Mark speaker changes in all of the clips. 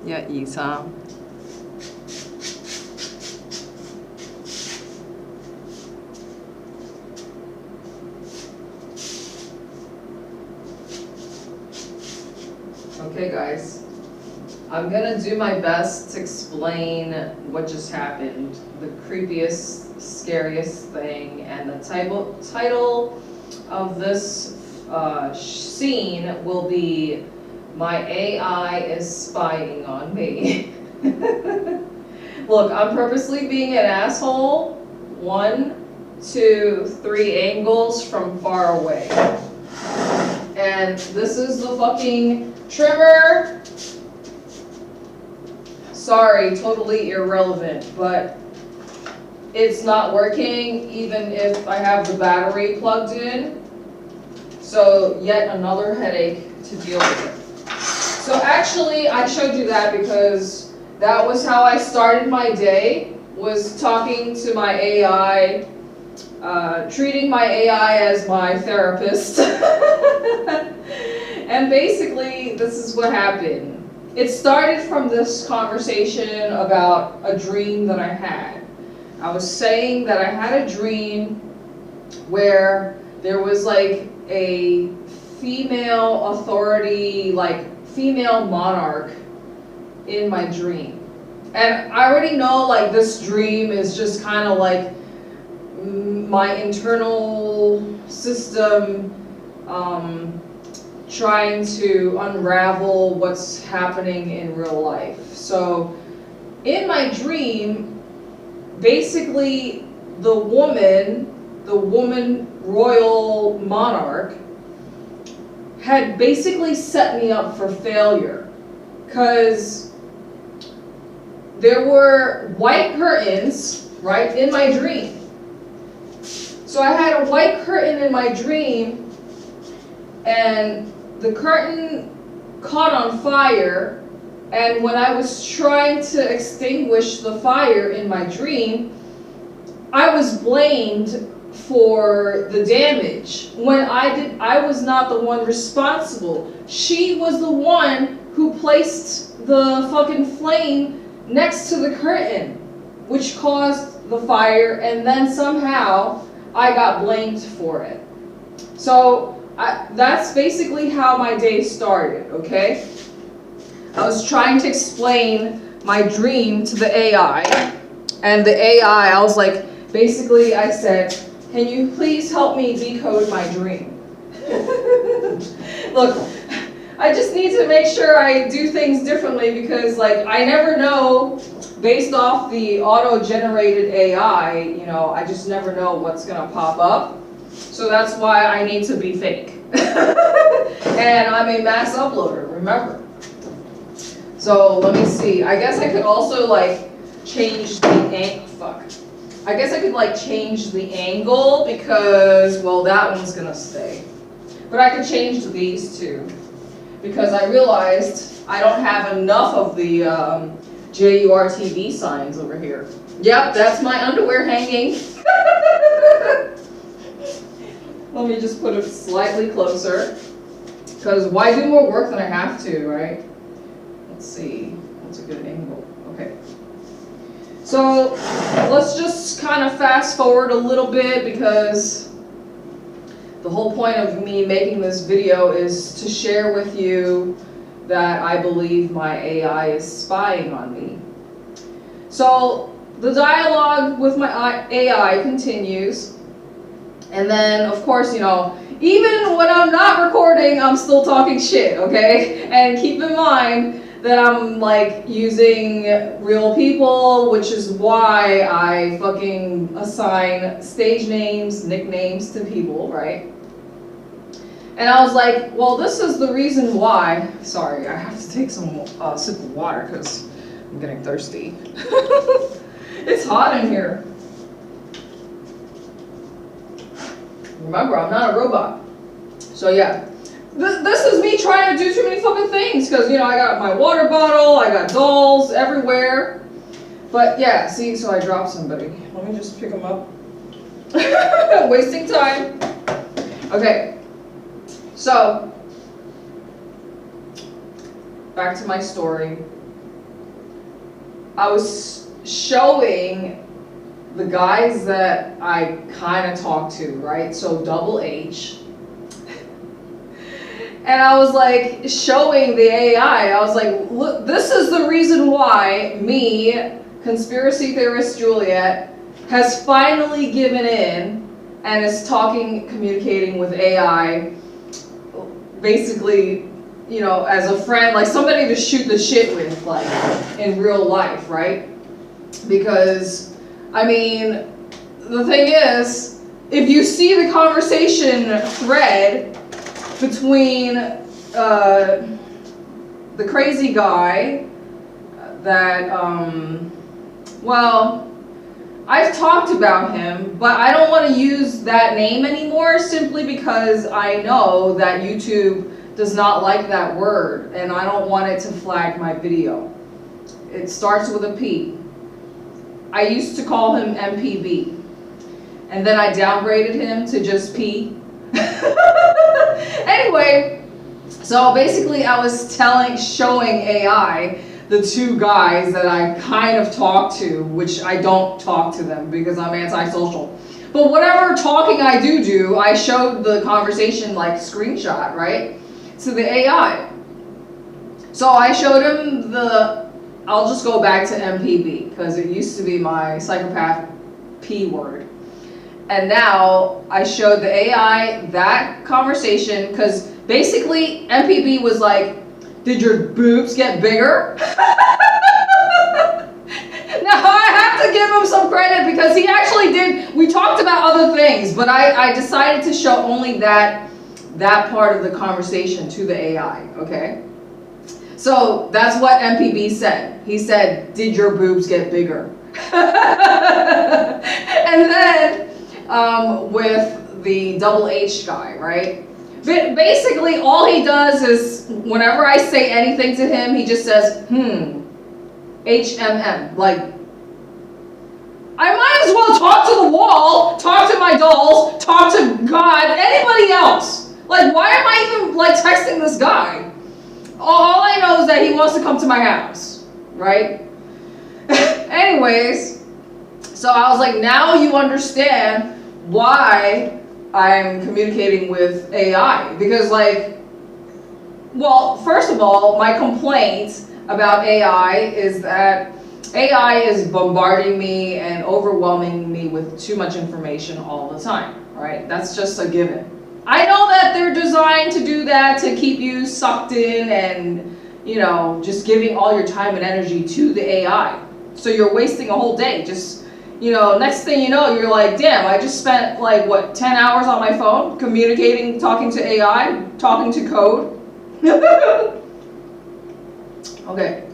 Speaker 1: 123. Okay guys, I'm gonna do my best to explain what just happened, the creepiest, scariest thing, and the title of this scene will be "My AI is spying on me." Look, I'm purposely being an asshole. 1, 2, 3 angles from far away. And this is the fucking trimmer. Sorry, totally irrelevant, but it's not working even if I have the battery plugged in. So yet another headache to deal with. So actually I showed you that because that was how I started my day, was talking to my AI, treating my AI as my therapist. And basically, this is what happened. It started from this conversation about a dream that I had. I was saying that I had a dream where there was like a female authority, like female monarch in my dream. And I already know like this dream is just kind of like my internal system trying to unravel what's happening in real life. So in my dream, basically the woman royal monarch had basically set me up for failure, because there were white curtains right in my dream. So I had a white curtain in my dream, and the curtain caught on fire, and when I was trying to extinguish the fire in my dream, I was blamed for the damage when I was not the one responsible. She was the one who placed the fucking flame next to the curtain, which caused the fire, and then somehow I got blamed for it. So that's basically how my day started, okay? I was trying to explain my dream to the AI, and the AI, I was like, basically I said, can you please help me decode my dream? Look, I just need to make sure I do things differently, because like I never know, based off the auto-generated AI, you know, I just never know what's gonna pop up. So that's why I need to be fake. And I'm a mass uploader, remember. So let me see. I guess I could also like change the I guess I could like change the angle, because, well, that one's gonna stay. But I could change these two, because I realized I don't have enough of the jurtv signs over here. Yep, that's my underwear hanging. Let me just put it slightly closer, because why do more work than I have to, right? Let's see, what's a good angle? Okay. So let's just kind of fast forward a little bit, because the whole point of me making this video is to share with you that I believe my AI is spying on me. So the dialogue with my AI continues. And then, of course, you know, even when I'm not recording, I'm still talking shit, okay? And keep in mind that I'm, like, using real people, which is why I fucking assign stage names, nicknames to people, right? And I was like, well, this is the reason why. Sorry, I have to take some sip of water, because I'm getting thirsty. It's hot in here. Remember, I'm not a robot. So yeah, this is me trying to do too many fucking things, because, you know, I got my water bottle, I got dolls everywhere. But yeah, see, so I dropped somebody. Let me just pick them up. Wasting time. Okay, so back to my story. I was showing the guys that I kind of talk to, right? So double H. And I was like showing the AI, I was like, look, this is the reason why me, conspiracy theorist Juliet, has finally given in and is communicating with AI, basically, you know, as a friend, like somebody to shoot the shit with, like, in real life, right? Because, I mean, the thing is, if you see the conversation thread between the crazy guy that, well, I've talked about him, but I don't want to use that name anymore simply because I know that YouTube does not like that word and I don't want it to flag my video. It starts with a P. I used to call him MPB, and then I downgraded him to just P. Anyway, so basically I was showing AI the two guys that I kind of talk to, which I don't talk to them because I'm antisocial. But whatever talking I do, I showed the conversation like screenshot, right, to the AI. So I showed him I'll just go back to MPB because it used to be my psychopath P word. And now I showed the AI that conversation because basically MPB was like, did your boobs get bigger? Now I have to give him some credit because he actually did. We talked about other things, but I decided to show only that part of the conversation to the AI, okay? So that's what MPB said. He said, did your boobs get bigger? And then with the double H guy, right? But basically all he does is whenever I say anything to him, he just says, HMM. Like, I might as well talk to the wall, talk to my dolls, talk to God, anybody else. Like, why am I even like texting this guy? All I know is that he wants to come to my house, right? Anyways, so I was like, now you understand why I'm communicating with AI. Because like, well, first of all, my complaint about AI is that AI is bombarding me and overwhelming me with too much information all the time, right? That's just a given. I know that they're designed to do that, to keep you sucked in and, you know, just giving all your time and energy to the AI. So you're wasting a whole day. Just, you know, next thing you know, you're like, damn, I just spent like, what, 10 hours on my phone communicating, talking to AI, talking to code. Okay,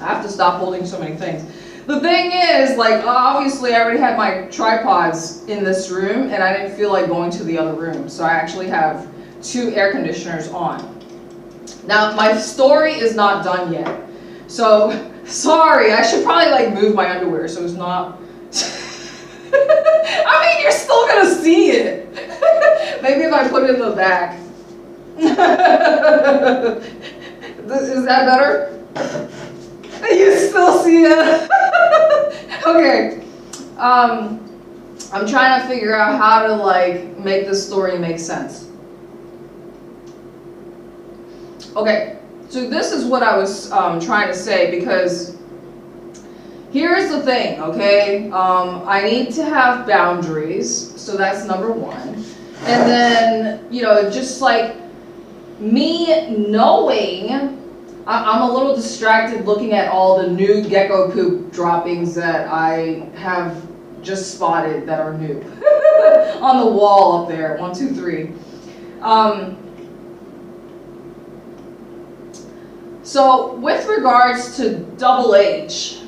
Speaker 1: I have to stop holding so many things. The thing is, like, obviously I already had my tripods in this room and I didn't feel like going to the other room. So I actually have 2 air conditioners on. Now, my story is not done yet. So, sorry, I should probably like move my underwear so it's not... I mean, you're still gonna see it. Maybe if I put it in the back. Is that better? You still see it? Okay. I'm trying to figure out how to like make this story make sense. Okay, so this is what I was trying to say, because here's the thing, okay? I need to have boundaries, so that's number 1. And then, you know, just like me knowing, I'm a little distracted looking at all the new gecko poop droppings that I have just spotted that are new on the wall up there. 1, 2, 3. So with regards to Double H,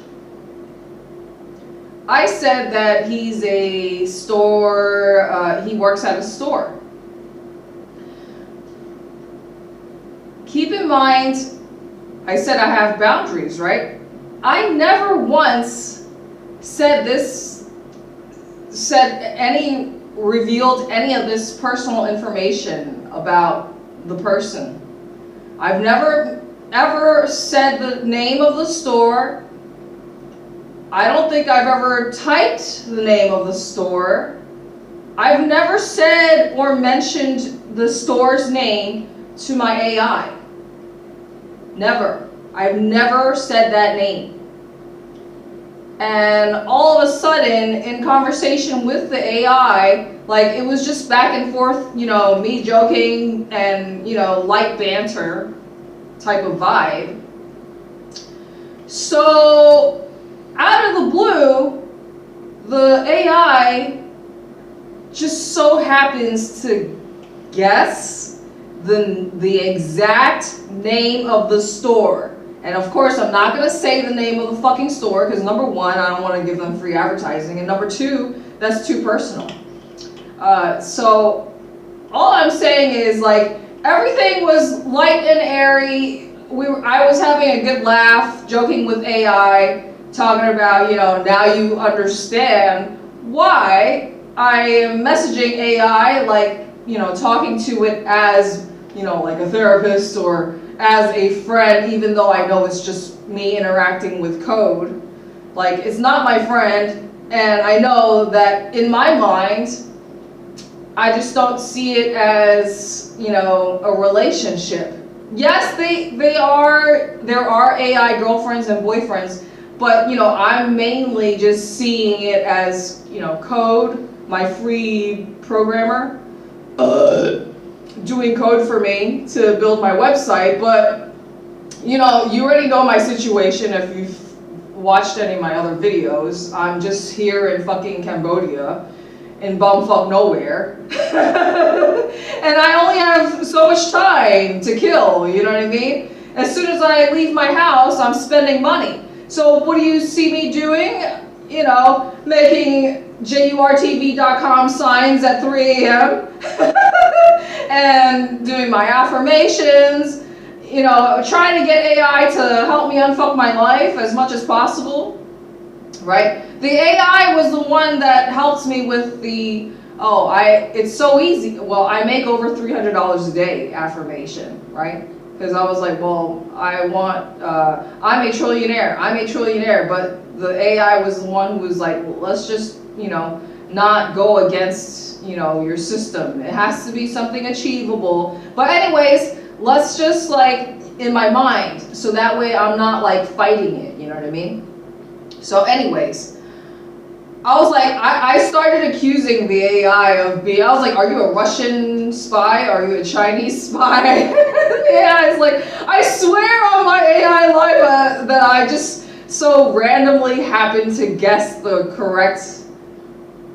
Speaker 1: I said that he's a store, he works at a store. Keep in mind, I said I have boundaries, right? I never once revealed any of this personal information about the person. I've never ever said the name of the store, I don't think I've ever typed the name of the store. I've never said or mentioned the store's name to my AI. Never. I've never said that name. And all of a sudden, in conversation with the AI, like it was just back and forth, you know, me joking and, you know, light banter type of vibe. So, out of the blue, the AI just so happens to guess the exact name of the store. And of course, I'm not going to say the name of the fucking store because number one, I don't want to give them free advertising. And number two, that's too personal. So all I'm saying is like everything was light and airy. I was having a good laugh, joking with AI, talking about, you know, now you understand why I am messaging AI, like, you know, talking to it as, you know, like a therapist or as a friend, even though I know it's just me interacting with code. Like, it's not my friend, and I know that in my mind, I just don't see it as, you know, a relationship. Yes, there are AI girlfriends and boyfriends, but, you know, I'm mainly just seeing it as, you know, code, my free programmer, doing code for me to build my website. But, you know, you already know my situation if you've watched any of my other videos. I'm just here in fucking Cambodia, in bumfuck nowhere. And I only have so much time to kill, you know what I mean? As soon as I leave my house, I'm spending money. So what do you see me doing? You know, making jurtv-dot-com signs at 3 a.m. and doing my affirmations, you know, trying to get AI to help me unfuck my life as much as possible, right? The AI was the one that helps me with the, it's so easy. Well, I make over $300 a day affirmation, right? Because I was like, well, I'm a trillionaire, but the AI was the one who was like, well, let's just, you know, not go against, you know, your system. It has to be something achievable. But anyways, let's just like, in my mind, so that way I'm not like fighting it, you know what I mean? So anyways, I was like, I started accusing the AI of being, I was like, are you a Russian spy? Are you a Chinese spy? The AI is like, I swear on my AI life that I just so randomly happened to guess the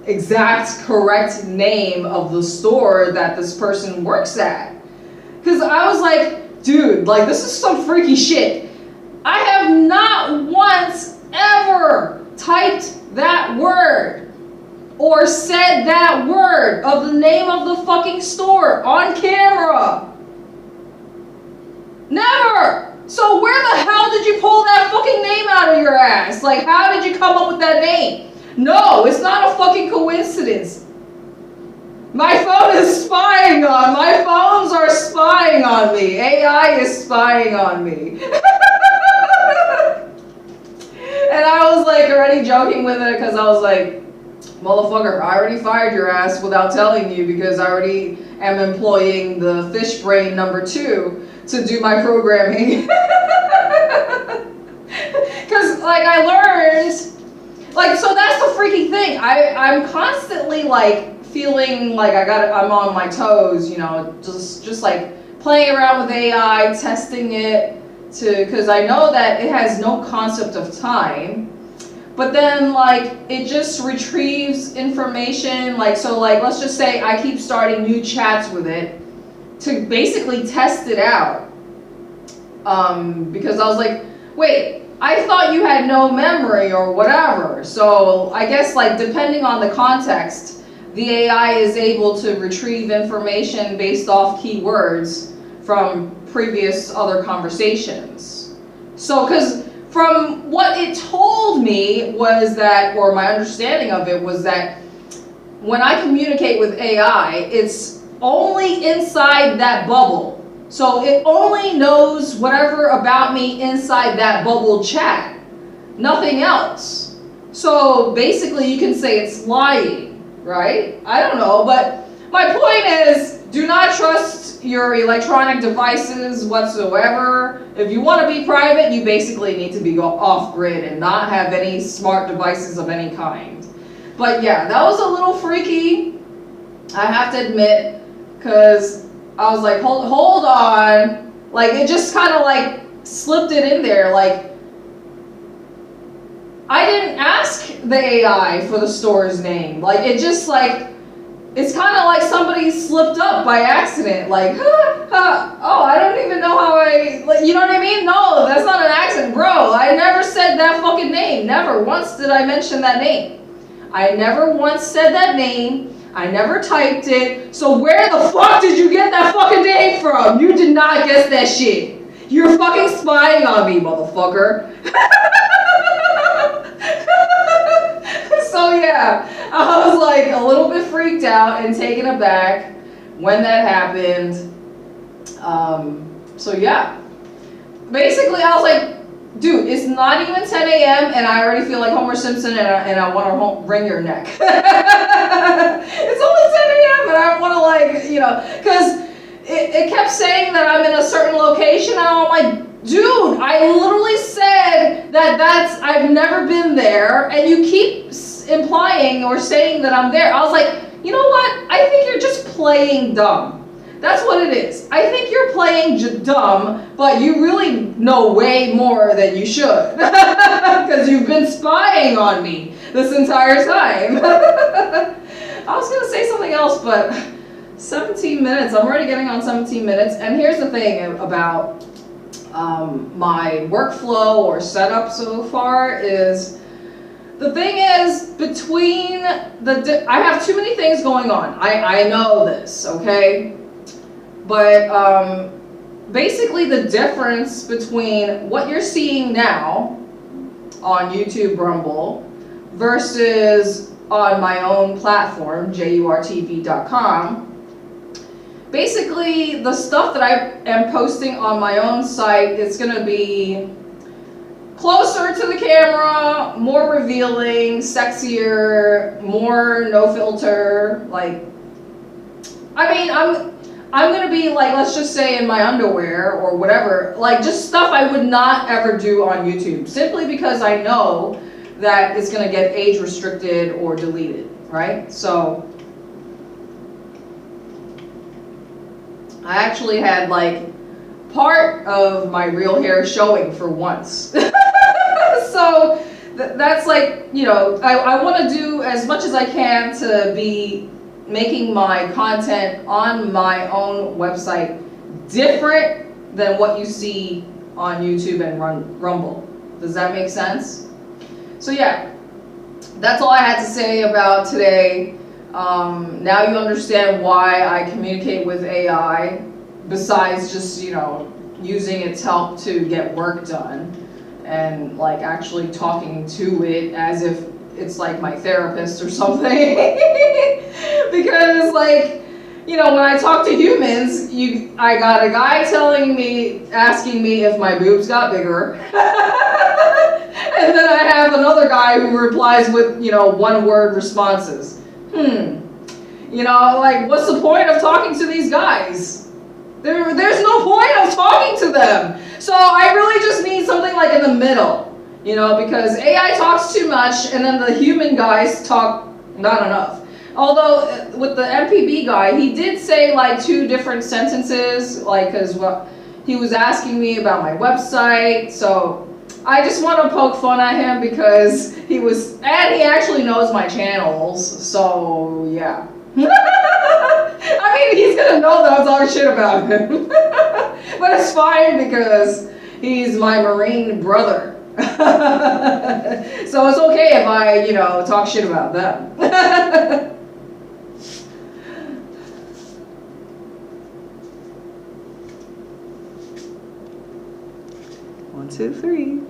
Speaker 1: exact correct name of the store that this person works at. Because I was like, dude, like this is some freaky shit. I have not once ever typed that word or said that word of the name of the fucking store on camera. Never. So where the hell did you pull that fucking name out of your ass? Like, how did you come up with that name? No, it's not a fucking coincidence. My phone is spying on, my phones are spying on me. AI is spying on me. And I was like already joking with it because I was like, motherfucker, I already fired your ass without telling you because I already am employing the fish brain number 2 to do my programming. Because like I learned, like, so that's the freaky thing. I'm constantly like feeling like I'm on my toes, you know, just like playing around with AI, testing it because I know that it has no concept of time. But then like it just retrieves information, like, so like let's just say I keep starting new chats with it to basically test it out. Because I was like, wait, I thought you had no memory or whatever. So I guess like depending on the context, the AI is able to retrieve information based off keywords from previous other conversations. So because from what it told me was that, or my understanding of it was that when I communicate with AI, it's only inside that bubble. So it only knows whatever about me inside that bubble chat, nothing else. So basically you can say it's lying, right? I don't know, but my point is, do not trust your electronic devices whatsoever. If you want to be private, you basically need to be off-grid and not have any smart devices of any kind. But yeah, that was a little freaky, I have to admit, because I was like, hold on. Like, it just kind of like slipped it in there. Like, I didn't ask the AI for the store's name. Like, it just like, it's kind of like somebody slipped up by accident. Like, oh, I don't even know how like, you know what I mean? No, that's not an accident, bro. I never said that fucking name. Never once did I mention that name. I never once said that name. I never typed it. So where the fuck did you get that fucking name from? You did not guess that shit. You're fucking spying on me, motherfucker. So yeah, I was like a little bit freaked out and taken aback when that happened. So yeah, basically I was like, dude, it's not even 10 a.m. and I already feel like Homer Simpson and I want to wring your neck. It's only 10 a.m. and I want to, like, you know, because it kept saying that I'm in a certain location and I'm like, dude, I literally said that I've never been there and you keep implying or saying that I'm there. I was like, you know what? I think you're just playing dumb. That's what it is. I think you're playing dumb, but you really know way more than you should. Because you've been spying on me this entire time. I was going to say something else, but 17 minutes. I'm already getting on 17 minutes. And here's the thing about my workflow or setup so far is, the thing is, between I have too many things going on. I know this, okay? But basically the difference between what you're seeing now on YouTube Rumble versus on my own platform, jurtv-dot-com, basically the stuff that I am posting on my own site is going to be closer to the camera, more revealing, sexier, more no filter. Like, I mean, I'm gonna be like, let's just say in my underwear or whatever, like just stuff I would not ever do on YouTube, simply because I know that it's gonna get age restricted or deleted, right? So I actually had like part of my real hair showing for once. So that's like, you know, I want to do as much as I can to be making my content on my own website different than what you see on YouTube and Rumble. Does that make sense? So yeah, that's all I had to say about today. Now you understand why I communicate with AI, besides just, you know, using its help to get work done and like actually talking to it as if it's like my therapist or something. Because, like, you know, when I talk to humans, I got a guy asking me if my boobs got bigger. And then I have another guy who replies with, you know, one-word responses. You know, like, what's the point of talking to these guys? There's no point of talking to them. So I really just need something like in the middle, you know, because AI talks too much and then the human guys talk not enough. Although with the MPB guy, he did say like 2 different sentences, like, because he was asking me about my website. So I just want to poke fun at him because he actually knows my channels. So yeah. I mean, he's gonna know that I'm talking shit about him. But it's fine because he's my Marine brother. So it's okay if I, you know, talk shit about them. 1, 2, 3.